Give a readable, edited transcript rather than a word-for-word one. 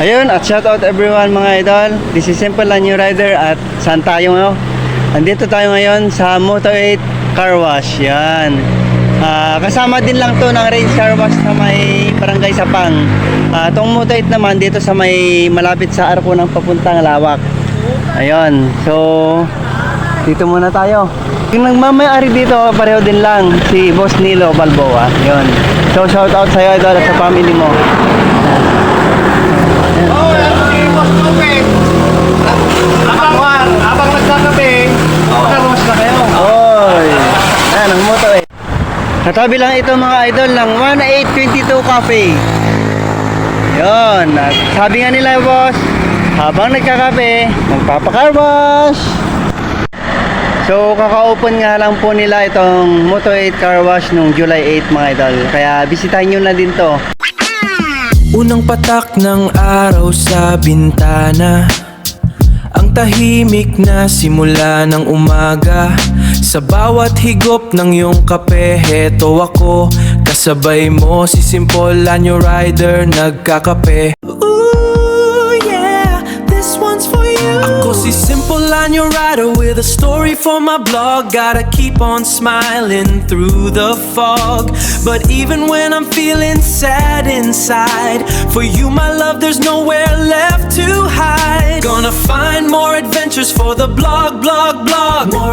Ayun, at shout out everyone mga idol. This is Simple Lanyo Rider at saan tayo ngayon? Andito tayo ngayon sa Moto8 Car Wash. Yan. Kasama din lang to ng Range Car Wash sa may Barangay Sapang. Itong Moto8 naman dito sa may malapit sa arko ng papuntang Lawak. Ayun. So, dito muna tayo. Yung nagmamayari dito, pareho din lang si Boss Nilo Balboa. Yun. So, shout out sa'yo idol at sa family mo. Habang nagkakape, magkaroos na kayo. Oy, yan ang Moto8. Katabi lang ito mga idol ng 1822 Cafe. Yun, at sabi nga nila boss, habang nagkakape, magpapa-car wash. So kaka-open nga lang po nila itong Moto8 Car Wash nung July 8 mga idol. Kaya bisitahin nyo na din to. Unang patak ng araw sa bintana, ang tahimik na simula ng umaga. Sa bawat higop ng iyong kape, heto ako, kasabay mo si Simple Lanyo Rider, nagkakape. Ooh yeah, this one's for you. Ako si Simple Lanyo Rider with a story for my blog. Gotta keep on smiling through the fog. But even when I'm feeling sad inside, for you my love there's nowhere left to hide. Gonna find more adventures for the blog. More